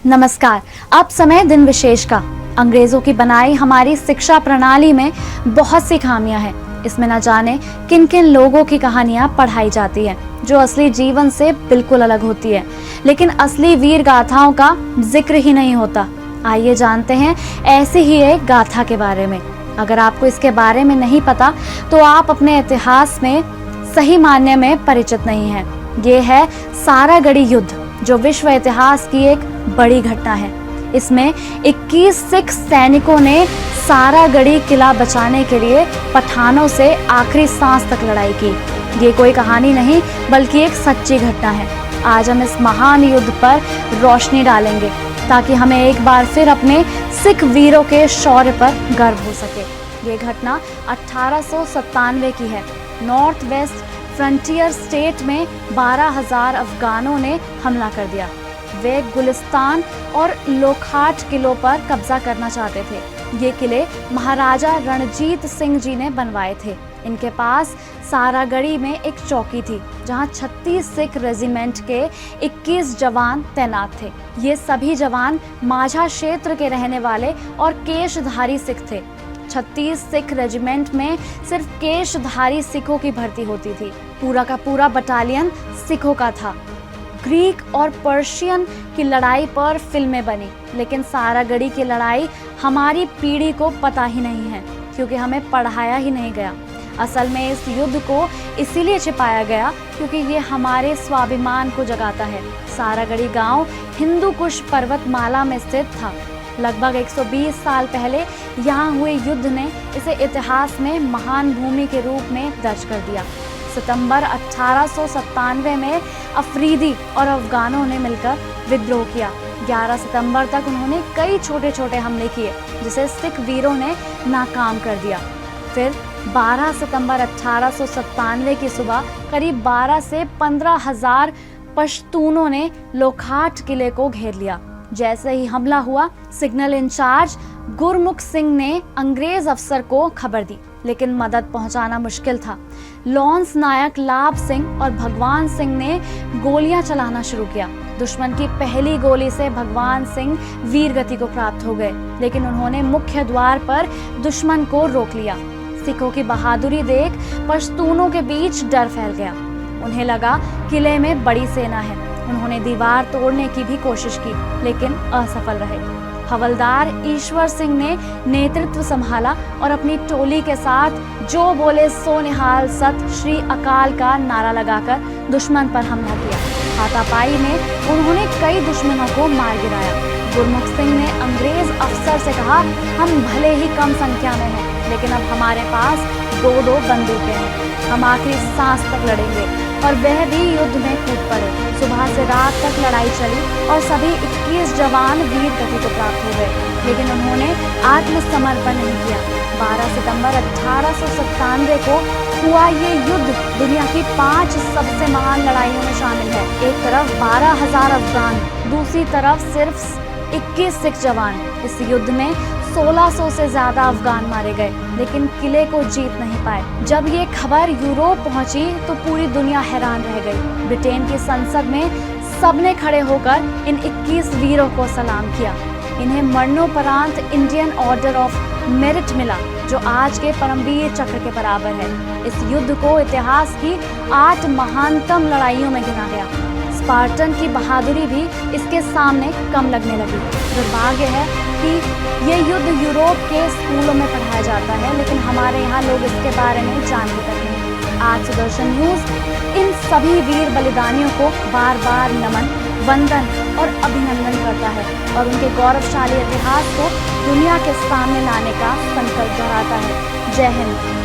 नमस्कार। अब समय दिन विशेष का। अंग्रेजों की बनाई हमारी शिक्षा प्रणाली में बहुत सी खामियां हैं। इसमें न जाने किन किन लोगों की कहानियां पढ़ाई जाती हैं जो असली जीवन से बिल्कुल अलग होती है, लेकिन असली वीर गाथाओं का जिक्र ही नहीं होता। आइए जानते हैं ऐसी ही एक गाथा के बारे में। अगर आपको इसके बारे में नहीं पता तो आप अपने इतिहास में सही मायने में परिचित नहीं हैं। ये है सारागढ़ी युद्ध, जो विश्व इतिहास की एक बड़ी घटना है। इसमें 21 सिख सैनिकों ने सारागढ़ी किला बचाने के लिए पठानों से आखिरी सांस तक लड़ाई की। ये कोई कहानी नहीं बल्कि एक सच्ची घटना है। आज हम इस महान युद्ध पर रोशनी डालेंगे ताकि हमें एक बार फिर अपने सिख वीरों के शौर्य पर गर्व हो सके। ये घटना 1897 की है। नॉर्थ वेस्ट फ्रंटियर स्टेट में 12,000 अफगानों ने हमला कर दिया। वे गुलिस्तान और लोखाट किलों पर कब्जा करना चाहते थे। ये किले महाराजा रणजीत सिंह जी ने बनवाए थे। इनके पास सारागढ़ी में एक चौकी थी जहां 36 सिख रेजिमेंट के 21 जवान तैनात थे। ये सभी जवान माझा क्षेत्र के रहने वाले और केशधारी सिख थे। 36 सिख रेजिमेंट में सिर्फ केशधारी सिखों की भर्ती होती थी। पूरा का पूरा बटालियन सिखों का था। ग्रीक और पर्शियन की लड़ाई पर फिल्में बनी, लेकिन सारागढ़ी की लड़ाई हमारी पीढ़ी को पता ही नहीं है क्योंकि हमें पढ़ाया ही नहीं गया। असल में इस युद्ध को इसीलिए छिपाया गया क्योंकि ये हमारे स्वाभिमान को जगाता है। सारागढ़ी गांव हिंदू कुश पर्वतमाला में स्थित था। लगभग 120 साल पहले यहाँ हुए युद्ध ने इसे इतिहास में महान भूमि के रूप में दर्ज कर दिया। सितंबर 1897 में अफरीदी और अफगानों ने मिलकर विद्रोह किया। 11 सितंबर तक उन्होंने कई छोटे छोटे हमले किए जिसे सिख वीरों ने नाकाम कर दिया। फिर 12 सितंबर 1897 की सुबह करीब 12 से 15,000 पश्तूनों ने लोखाट किले को घेर लिया। जैसे ही हमला हुआ, सिग्नल इंचार्ज गुरमुख सिंह ने अंग्रेज अफसर को खबर दी, लेकिन मदद पहुंचाना मुश्किल था। लॉन्स नायक लाभ सिंह और भगवान सिंह ने गोलियां चलाना शुरू किया। दुश्मन की पहली गोली से भगवान सिंह वीर गति को प्राप्त हो गए, लेकिन उन्होंने मुख्य द्वार पर दुश्मन को रोक लिया। सिखों की बहादुरी देख पश्तूनों के बीच डर फैल गया। उन्हें लगा किले में बड़ी सेना है। उन्होंने दीवार तोड़ने की भी कोशिश की, लेकिन असफल रहे। हवलदार ईश्वर सिंह ने नेतृत्व संभाला और अपनी टोली के साथ जो बोले सो निहाल सत श्री अकाल का नारा लगाकर दुश्मन पर हमला किया। हाथापाई में उन्होंने कई दुश्मनों को मार गिराया। गुरमुख सिंह ने अंग्रेज अफसर से कहा, हम भले ही कम संख्या में हैं, लेकिन अब हमारे पास 2-2 बंदूकें हैं। हम आखिरी सांस तक लड़ेंगे। और वह भी युद्ध में कूद पड़े। सुबह से रात तक लड़ाई चली और सभी 21 जवान वीर गति को प्राप्त हो गए, लेकिन उन्होंने आत्मसमर्पण नहीं किया। 12 सितंबर 1897 को हुआ ये युद्ध दुनिया की 5 सबसे महान लड़ाइयों में शामिल है। एक तरफ 12,000 अफगान, दूसरी तरफ सिर्फ 21 सिख जवान। इस युद्ध में 1600 से ज्यादा अफगान मारे गए, लेकिन किले को जीत नहीं पाए। जब ये खबर यूरोप पहुंची तो पूरी दुनिया हैरान रह गई। ब्रिटेन की संसद में सबने खड़े होकर इन 21 वीरों को सलाम किया। इन्हें मरणोपरांत इंडियन ऑर्डर ऑफ मेरिट मिला, जो आज के परमवीर चक्र के बराबर है। इस युद्ध को इतिहास की 8 महानतम लड़ाइयों में गिना गया। स्पार्टन की बहादुरी भी इसके सामने कम लगने लगी। दुर्भाग्य है कि ये युद्ध यूरोप के स्कूलों में पढ़ाया जाता है, लेकिन हमारे यहाँ लोग इसके बारे में जानते तक नहीं। आज सुदर्शन न्यूज इन सभी वीर बलिदानियों को बार बार नमन, वंदन और अभिनंदन करता है और उनके गौरवशाली इतिहास को दुनिया के सामने लाने का संकल्प दोहराता है। जय हिंद।